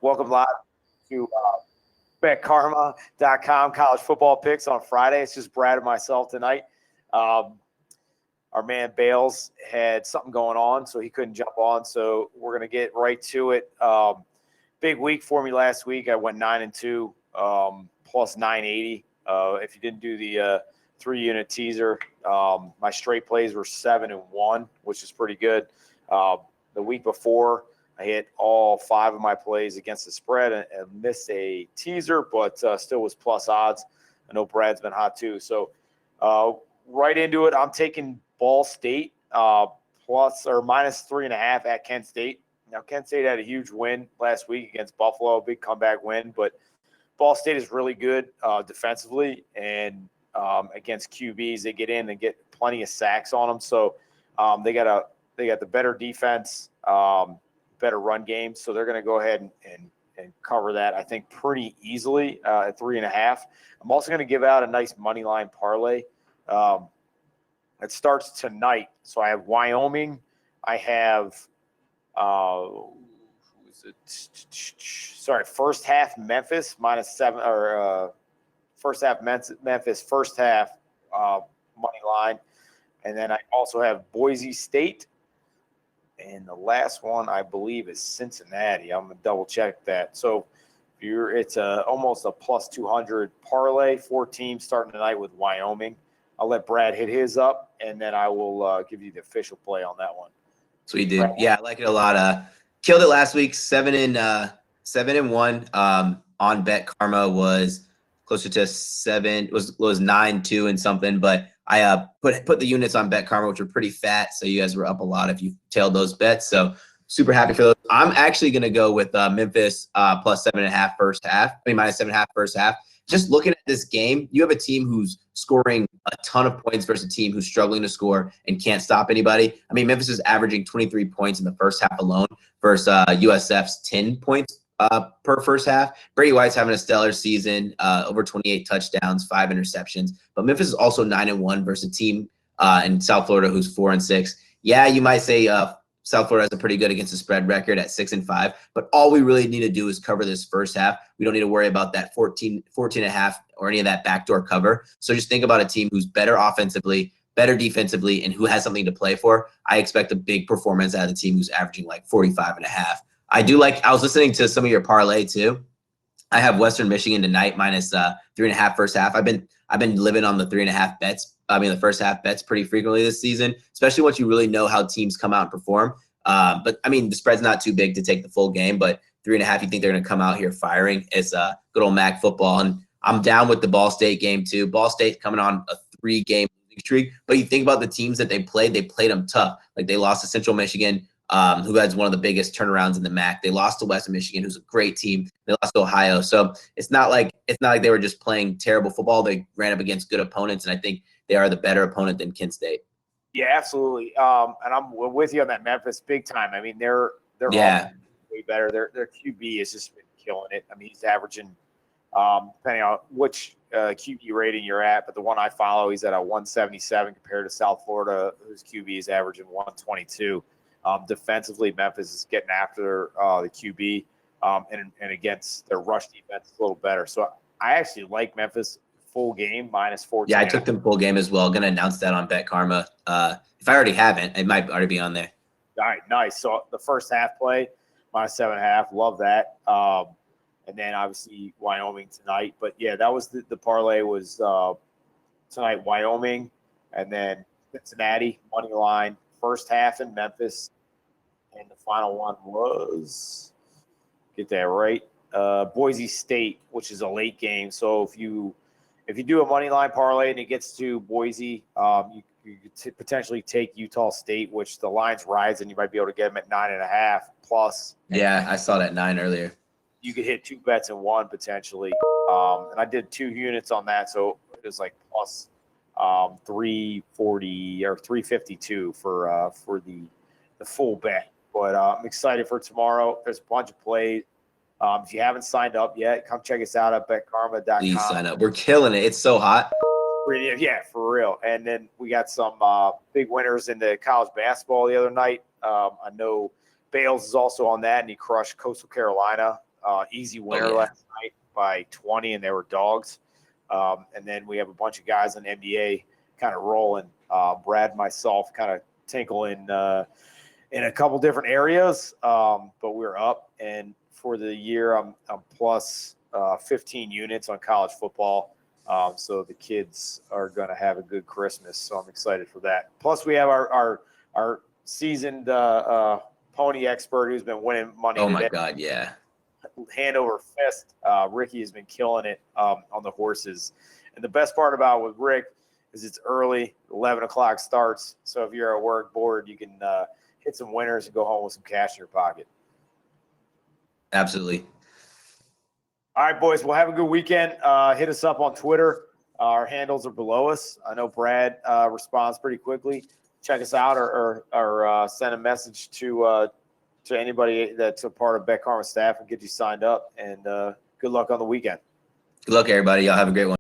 Welcome live to betkarma.com college football picks on Friday. It's just Brad and myself tonight. Our man Bales had something going on, so he couldn't jump on. So we're going to get right to it. Big week for me last week. I went 9-2, plus 980. If you didn't do the 3-unit teaser, my straight plays were 7-1, which is pretty good. The week before, I hit all 5 of my plays against the spread and missed a teaser, but still was plus odds. I know Brad's been hot too. So right into it, I'm taking Ball State plus or minus 3.5 at Kent State. Now, Kent State had a huge win last week against Buffalo, big comeback win, but Ball State is really good defensively, and against QBs, they get in and get plenty of sacks on them. So they got the better defense, better run game. So they're going to go ahead and cover that, I think, pretty easily at 3.5. I'm also going to give out a nice money line parlay. It starts tonight. So I have Wyoming. I have first half Memphis minus 7, or first half Memphis, first half money line. And then I also have Boise State. And the last one, I believe, is Cincinnati. I'm going to double check that. So it's almost a plus 200 parlay, 4 teams starting tonight with Wyoming. I'll let Brad hit his up, and then I will give you the official play on that one. Sweet, dude. Yeah, I like it a lot. Killed it last week, 7-1. On Bet Karma was closer to 7. Was 9-2 and something, but I put the units on Bet Karma, which were pretty fat, so you guys were up a lot if you tailed those bets. So super happy for those. I'm actually going to go with Memphis plus 7.5 first half. Minus 7.5 first half. Just looking at this game, you have a team who's scoring a ton of points versus a team who's struggling to score and can't stop anybody. I mean, Memphis is averaging 23 points in the first half alone versus USF's 10 points per first half. Brady White's having a stellar season, over 28 touchdowns, 5 interceptions. But Memphis is also 9-1 versus a team in South Florida who's 4-6. Yeah, you might say South Florida has a pretty good against the spread record at 6-5, but all we really need to do is cover this first half. We don't need to worry about that 14.5 or any of that backdoor cover. So just think about a team who's better offensively, better defensively, and who has something to play for. I expect a big performance out of the team who's averaging like 45.5. I was listening to some of your parlay too. I have Western Michigan tonight minus 3.5 first half. I've been living on the 3.5 bets. The first half bets pretty frequently this season, especially once you really know how teams come out and perform. But the spread's not too big to take the full game, but 3.5, you think they're going to come out here firing. It's good old MAC football. And I'm down with the Ball State game too. Ball State coming on a 3-game losing streak, but you think about the teams that they played them tough. Like they lost to Central Michigan, who has one of the biggest turnarounds in the MAC. They lost to Western Michigan, who's a great team. They lost to Ohio. So it's not like they were just playing terrible football. They ran up against good opponents, and I think they are the better opponent than Kent State. Yeah, absolutely. And I'm with you on that Memphis big time. I mean, they're yeah, way better. Their QB has just been killing it. I mean, he's averaging, depending on which QB rating you're at, but the one I follow, he's at a 177 compared to South Florida, whose QB is averaging 122. Defensively, Memphis is getting after the QB, and against their rush defense a little better. So I actually like Memphis full game minus 14. Yeah, I took them full game as well. Going to announce that on Bet Karma. If I already haven't, it might already be on there. All right, nice. So the first half play minus 7.5. Love that. And then obviously Wyoming tonight. But yeah, that was the parlay was tonight Wyoming, and then Cincinnati money line first half in Memphis. And the final one was, get that right, Boise State, which is a late game. So if you do a money line parlay and it gets to Boise, you could potentially take Utah State, which the line's rising. You might be able to get them at 9.5 plus. Yeah, I saw that 9 earlier. You could hit 2 bets in one potentially. And I did 2 units on that, so it was like plus 340 or 352 for the full bet. But I'm excited for tomorrow. There's a bunch of plays. If you haven't signed up yet, come check us out at betkarma.com. Please sign up. We're killing it. It's so hot. Yeah, for real. And then we got some big winners in the college basketball the other night. I know Bales is also on that, and he crushed Coastal Carolina easy winner yeah. last night by 20, and they were dogs. And then we have a bunch of guys on NBA kind of rolling. Brad, myself, kind of tinkle in a couple different areas, but we're up. And for the year, I'm plus 15 units on college football. So the kids are going to have a good Christmas. So I'm excited for that. Plus, we have our seasoned pony expert who's been winning money. Oh today. my God, yeah. Hand over fist. Ricky has been killing it on the horses. And the best part about with Rick is it's early, 11 o'clock starts. So if you're at work bored, you can hit some winners and go home with some cash in your pocket. Absolutely. All right, boys. Well, have a good weekend. Hit us up on Twitter. Our handles are below us. I know Brad responds pretty quickly. Check us out or send a message to anybody that's a part of Bet Karma staff and get you signed up. And good luck on the weekend. Good luck, everybody. Y'all have a great one.